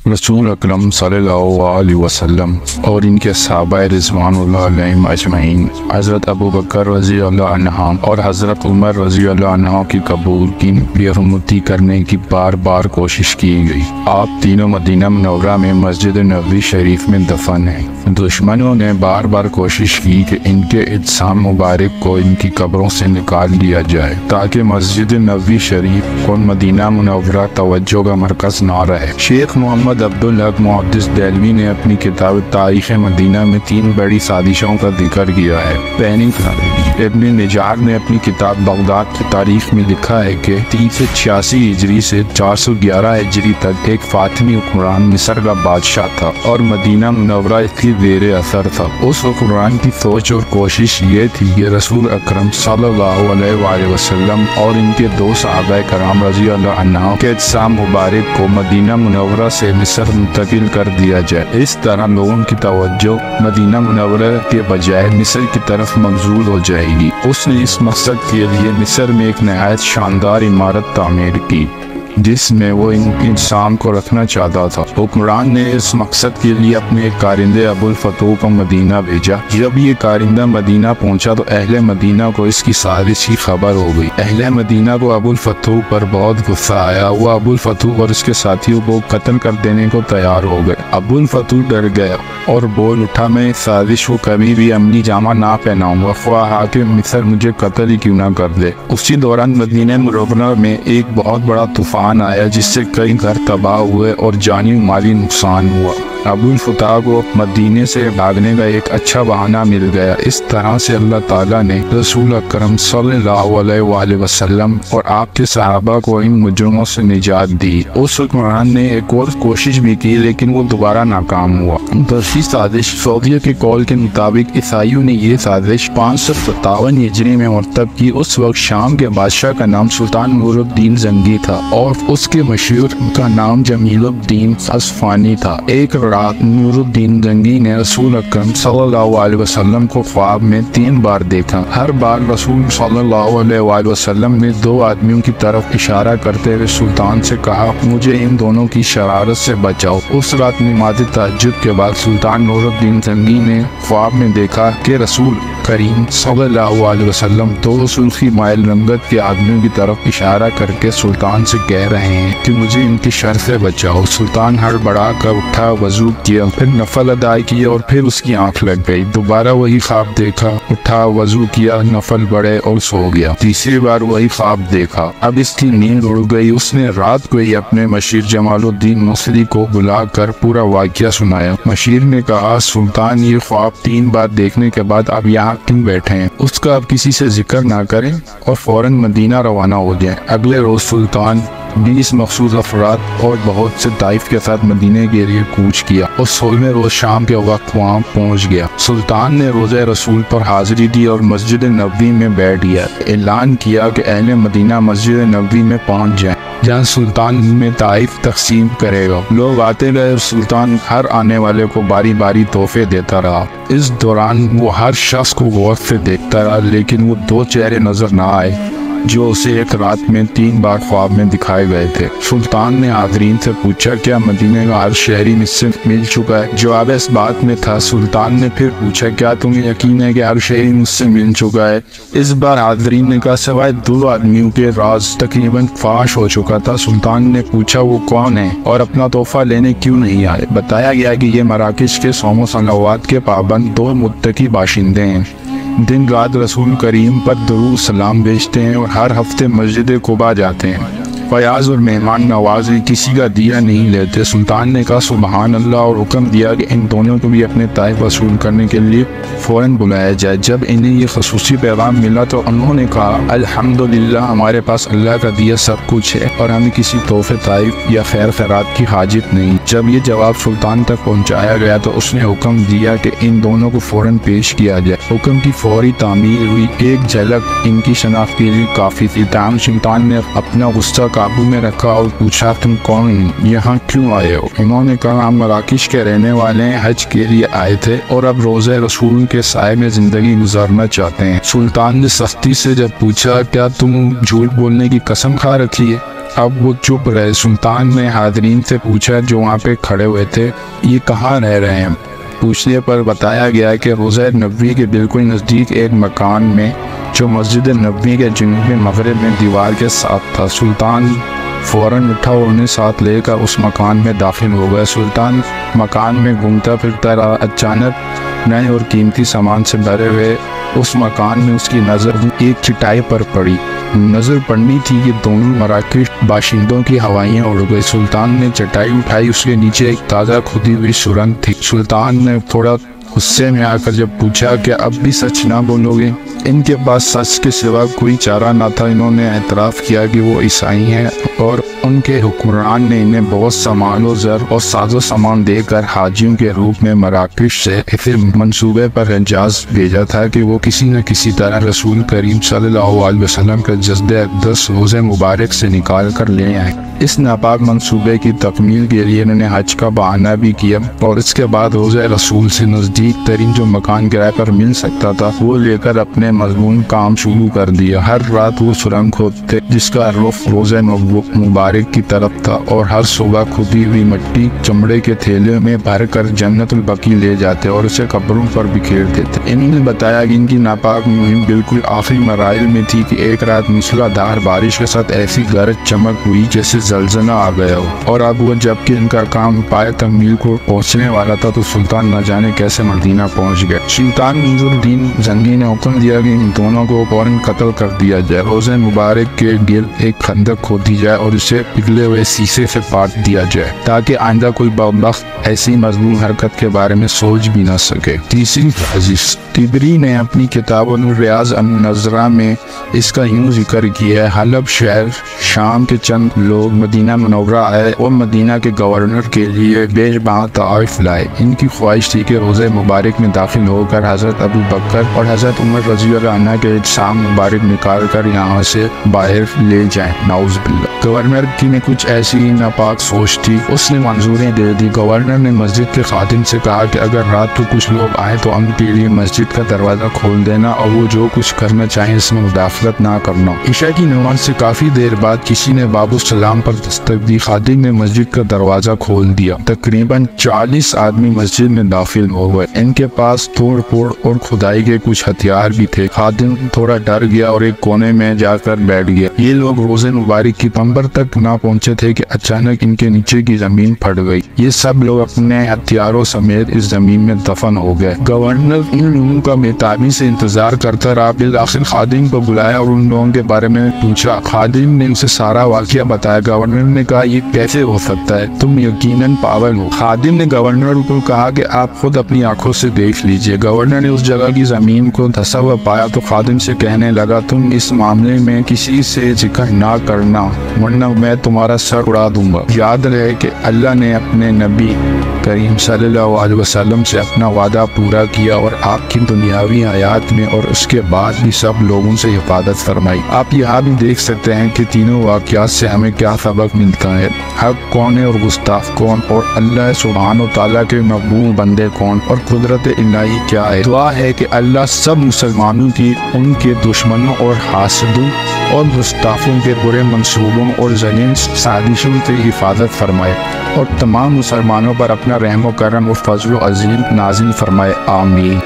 रसूल अकरम सल्लल्लाहु अलैहि वसल्लम और इनके सहाबा रिज़वानुल्लाह अलैहिम अजमईन हज़रत अबू बकर रज़ी अल्लाह अन्हु और हज़रत उमर रज़ी अल्लाह अन्हु की कबूल की बेरुमती करने की बार बार कोशिश की गई। आप तीनों मदीना मुनव्वरा में मस्जिद नबवी शरीफ में दफन हैं। दुश्मनों ने बार बार कोशिश की कि इनके इज्साम मुबारक को इनकी कब्रों से निकाल लिया जाए ताकि मस्जिद नबवी शरीफ और मदीना मुनव्वरा तवज्जो का मरकज़ ना रहे। शेख मोहम्मद अब्दुल हक मुहद्दिस देलवी ने अपनी किताब तारीख़ मदीना में 3 बड़ी साजिशों का जिक्र किया है। पहली इब्न निजार ने अपनी किताब बगदाद की तारीख में लिखा है कि 386 हिजरी से 411 हिजरी तक एक फातिमी हुक्मरान मिस्र का बादशाह था और मदीना मुनव्वरा इसकी ज़ेर असर था। उस हुक्मरान की सोच और कोशिश ये थी कि रसूल अकरम सल्लल्लाहु अलैहि वसल्लम और इनके 2 सहाबा कराम रज़ी अल्लाह अन्हुम के इज्साम मुबारक को मदीना मुनव्वरा से मिस्र मुंतकिल कर दिया जाए। इस तरह लोगों की तवज्जो मदीना मुनव्वरा के बजाय मिस्र की तरफ मबज़ूल हो जाएगी। उसने इस मकसद के लिए मिस्र में एक नहायत शानदार इमारत तामीर की जिसमें वो इंसान को रखना चाहता था। हुक्मरान ने इस मकसद के लिए अपने एक कारिंदे अबुल फतूह को मदीना भेजा। जब ये कारिंदा मदीना पहुंचा तो अहले मदीना को इसकी साजिश की खबर हो गई। अहले मदीना को अबुल फतूह पर बहुत गुस्सा आया। वो अबुल फतूह और उसके साथियों को कत्ल कर देने को तैयार हो गए। अबुल फतूह डर गया और बोल उठा, मैं इस साजिश को कभी भी अमली जामा ना पहनाऊंगा, ख्वाह हाकिम मिस्र मुझे कत्ल ही क्यों ना कर दे। उसी दौरान मदीना मुनव्वरा में एक बहुत बड़ा तूफान आया जिससे कई घर तबाह हुए और जानी माली नुकसान हुआ। अबुल फतूह को मदीने से भागने का एक अच्छा बहाना मिल गया। इस तरह से अल्लाह ताला ने रसूल अकरम सल्लल्लाहु अलैहि वसल्लम और आपके सहाबा को इन मुजरिमों से निजात दी। उस हुक्मरान ने एक और कोशिश भी की लेकिन वो दोबारा नाकाम हुआ। दूसरी साजिश सऊदिया के कौल के मुताबिक ईसाइयों ने ये साजिश 557 हिजरी में मरतब की। उस वक्त शाम के बादशाह का नाम सुल्तान नूरुद्दीन जंगी था और उसके मशहूर का नाम जमीलुद्दीन अस्फानी था। एक रात नूरुद्दीन जंगी ने रसूल अकरम सल्लल्लाहु अलैहि वसल्लम को ख्वाब में 3 बार देखा। हर बार रसूल सल्लल्लाहु अलैहि वसल्लम ने 2 आदमियों की तरफ इशारा करते हुए सुल्तान से कहा, मुझे इन दोनों की शरारत से बचाओ। उस रात नमाज़ तहज्जुद के बाद सुल्तान नूरुद्दीन जंगी ने ख्वाब में देखा कि रसूल करीम सल्लल्लाहु अलैहि वसल्लम 2 सुर्खी माइल रंगत के आदमियों की तरफ इशारा करके सुल्तान से कह रहे हैं कि मुझे इनकी शर से बचाओ। सुल्तान हड़बड़ा कर उठा, वजू किया, फिर नफल अदा किया और फिर उसकी आंख लग गई। दोबारा वही ख्वाब देखा, उठा, वजू किया, नफल पढ़े और सो गया। तीसरी बार वही ख्वाब देखा। अब इसकी नींद उड़ गई। उसने रात को ही अपने मशीर जमालुद्दीन मसरी को बुलाकर पूरा वाक़या सुनाया। मशीर ने कहा, सुल्तान ये ख्वाब 3 बार देखने के बाद अब यहाँ क्यों बैठे हैं, उसका अब किसी से जिक्र ना करें और फौरन मदीना रवाना हो जाएं। अगले रोज सुल्तान 20 मखसूस अफराद और बहुत से ताइफ के साथ मदीने के लिए कूच किया और 16वें रोज शाम के वक्त वहाँ पहुँच गया। सुल्तान ने रोज़े रसूल पर हाजिरी दी और मस्जिद नबवी में बैठ गया। ऐलान किया कि अहले मदीना मस्जिद नबवी में पहुँच जाएं जहाँ सुल्तान में ताइफ तकसीम करेगा। लोग आते रहे और सुल्तान हर आने वाले को बारी बारी तोहफे देता रहा। इस दौरान वो हर शख्स को गौर से देखता रहा लेकिन वो 2 चेहरे नजर ना आए जो उसे एक रात में 3 बार ख्वाब में दिखाए गए थे। सुल्तान ने हाज़रीन से पूछा, क्या मदीने का हर शहरी मुझसे मिल चुका है? जवाब इस बात में था। सुल्तान ने फिर पूछा, क्या तुम्हें यकीन है कि हर शहरी मुझसे मिल चुका है? इस बार हाज़रीन ने कहा, सिवाय 2 आदमियों के राज तकरीबन फाश हो चुका था। सुल्तान ने पूछा, वो कौन है और अपना तोहफा लेने क्यों नहीं आए? बताया गया कि ये मराकश के सौम सलावात के पाबंद 2 मुत्तकी बाशिंदे हैं। दिन रात रसूल करीम पर दुरूद सलाम भेजते हैं और हर हफ्ते मस्जिद कुबा जाते हैं। फयाज और मेहमान नवाजी किसी का दिया नहीं लेते। सुल्तान ने कहा, सुबहान अल्लाह, और हुक्म दिया कि इन दोनों को भी अपने ताइफ वसूल करने के लिए फ़ौरन बुलाया जाए। जब इन्हें ये खसूसी पैगाम मिला तो उन्होंने कहा, अल्हम्दुलिल्लाह, हमारे पास अल्लाह का दिया सब कुछ है और हमें किसी तोहफे ताइफ या खैर खैरात की हाजित नहीं। जब ये जवाब सुल्तान तक पहुँचाया गया तो उसने हुक्म दिया कि इन दोनों को फ़ौरन पेश किया जाए। हुक्म की फौरी तामील हुई। एक झलक इनकी शनाख्त के लिए काफ़ी थी। ताम सुल्तान ने अपना गुस्सा काबू में रखा और पूछा, तुम कौन हो, यहाँ क्यों आए हो? उन्होंने कहा, हम मराकश के रहने वाले हैं, हज के लिए आए थे और अब रोज़े रसूल के साए में जिंदगी गुजारना चाहते हैं। सुल्तान ने सख्ती से जब पूछा, क्या तुम झूठ बोलने की कसम खा रखी है? اب وہ چپ رہے۔ سلطان نے حاضرین سے پوچھا جو وہاں پہ کھڑے ہوئے تھے، یہ کہاں رہ رہے ہیں؟ پوچھنے پر بتایا گیا کہ روضہ نبوی کے بالکل نزدیک ایک مکان میں جو مسجد نبوی کے جنوب مغرب میں دیوار کے ساتھ تھا۔ سلطان فوراً اٹھا اور انہیں ساتھ لے کر اس مکان میں داخل ہو گئے۔ سلطان مکان میں گھومتا پھرتا رہا۔ اچانک نئے اور قیمتی سامان سے بھرے ہوئے اس مکان میں اس کی نظر ایک چٹائی پر پڑی۔ نظر پڑنی تھی کہ دونوں مراکش باشندوں کی ہوائیاں اڑ گئی۔ سلطان نے چٹائی اٹھائی، اس کے نیچے ایک تازہ کھودی ہوئی سرنگ تھی۔ سلطان نے تھوڑا غصے میں آ کر جب پوچھا کہ اب بھی سچ نہ بولو گے؟ ان کے پاس سچ کے سوا کوئی چارہ نہ تھا۔ انہوں نے اعتراف کیا کہ وہ عیسائی ہیں اور ان کے حکمران نے انہیں بہت سا مال و زر اور ساز و سامان دے کر حاجیوں کے روپ میں مراکش سے اسے منصوبے پر حجاز بھیجا تھا کہ وہ کسی نہ کسی طرح رسول کریم صلی اللہ علیہ وسلم کا جسد اقدس روضہ مبارک سے نکال کر لے آئیں۔ اس ناپاک منصوبے کی تکمیل کے لیے انہوں نے حج کا بہانہ بھی کیا اور اس کے بعد روضہ رسول سے نزدیک ترین جو مکان کرائے پر مل سکتا تھا وہ لے کر اپنے مضمون کام شروع کر دیا۔ ہر رات وہ سرنگ کھودتے جس کا رخ روضہ مبارک کی طرف تھا اور ہر صبح کھودی ہوئی مٹی چمڑے کے تھیلے میں بھر کر جنت البقیع لے جاتے اور اسے قبروں پر بکھیر دیتے۔ انہوں نے بتایا کہ ان کی ناپاک مہم بالکل آخری مراحل میں تھی کہ ایک رات موسلا دھار بارش کے ساتھ ایسی گرج چمک ہوئی جیسے زلزلہ آ گیا ہو، اور اب وہ جبکہ ان کا کام پائے تکمیل کو پہنچنے والا تھا تو سلطان نہ جانے کیسے مدینہ پہنچ گئے۔ سلطان نور الدین زنگی نے حکم دیا کہ ان دونوں کو فوراً قتل کر دیا جائے۔ روضہ مبارک کے گرد ایک خندق کھودی جائے اور اسے پگھلے ہوئے شیشے سے پاٹ دیا جائے تاکہ آئندہ کوئی بدبخت ایسی مظلوم حرکت کے بارے میں سوچ بھی نہ سکے۔ تیسری حدیث طبری نے اپنی کتاب ریاض النظرہ میں اس کا یوں ذکر کیا ہے: حلب شہر شام کے چند لوگ مدینہ منورہ آئے اور مدینہ کے گورنر کے لیے بیش بہا تحائف لائے۔ ان کی خواہش تھی کہ روضہ مبارک میں داخل ہو کر حضرت ابو بکر اور حضرت عمر رضی اللہ عنہ کے اجسام مبارک نکال کر یہاں سے باہر لے جائیں۔ نعوذ باللہ۔ گورنر کی نے کچھ ایسی ناپاک سوچ تھی، اس نے منظوری دے دی۔ گورنر نے مسجد کے خادم سے کہا کہ اگر رات کو کچھ لوگ آئیں تو ان کے لیے مسجد کا دروازہ کھول دینا اور وہ جو کچھ کرنا چاہیں اس میں مداخلت نہ کرنا۔ عشاء کی نماز سے کافی دیر بعد کسی نے باب السلام پر دستک دی۔ خادم نے مسجد کا دروازہ کھول دیا۔ تقریباً 40 آدمی مسجد میں داخل ہو گئے۔ ان کے پاس توڑ پھوڑ اور کھدائی کے کچھ ہتھیار بھی تھے۔ خادم تھوڑا ڈر گیا اور ایک کونے میں جا کر بیٹھ گیا۔ یہ لوگ روضہ مبارک کی قبر تک نہ پہنچے تھے کہ اچانک ان کے نیچے کی زمین پھٹ گئی۔ یہ سب لوگ اپنے ہتھیاروں سمیت اس زمین میں دفن ہو گئے۔ گورنر ان لوگوں کا بےتابی سے انتظار کرتا رہا۔ بالآخر خادم کو بلایا اور ان لوگوں کے بارے میں پوچھا۔ خادم نے اسے سارا واقعہ بتایا۔ گورنر نے کہا یہ کیسے ہو سکتا ہے؟ تم یقیناً پاگل ہو۔ خادم نے گورنر کو کہا کہ آپ خود اپنی آنکھوں سے دیکھ لیجئے۔ گورنر نے اس جگہ کی زمین کو دھسا ہوا پایا تو خادم سے کہنے لگا تم اس معاملے میں کسی سے ذکر نہ کرنا ورنہ میں تمہارا سر اڑا دوں گا۔ یاد رہے کہ اللہ نے اپنے نبی کریم صلی اللہ علیہ وسلم سے اپنا وعدہ پورا کیا اور آپ کی دنیاوی حیات میں اور اس کے بعد بھی سب لوگوں سے حفاظت فرمائی۔ آپ یہاں بھی دیکھ سکتے ہیں کہ تینوں واقعات سے ہمیں کیا سبق ملتا ہے، حق کون ہے اور گستاخ کون، اور اللہ سبحانہ وتعالیٰ کے محبوب بندے کون، اور قدرت الہی کیا ہے۔ دعا ہے کہ اللہ سب مسلمانوں کی ان کے دشمنوں اور حاسدوں اور گستاخوں کے برے منصوبوں اور ذلیل سازشوں سے حفاظت فرمائے اور تمام مسلمانوں پر اپنا رحم و کرم اور فضل و عظیم نازل فرمائے۔ آمین۔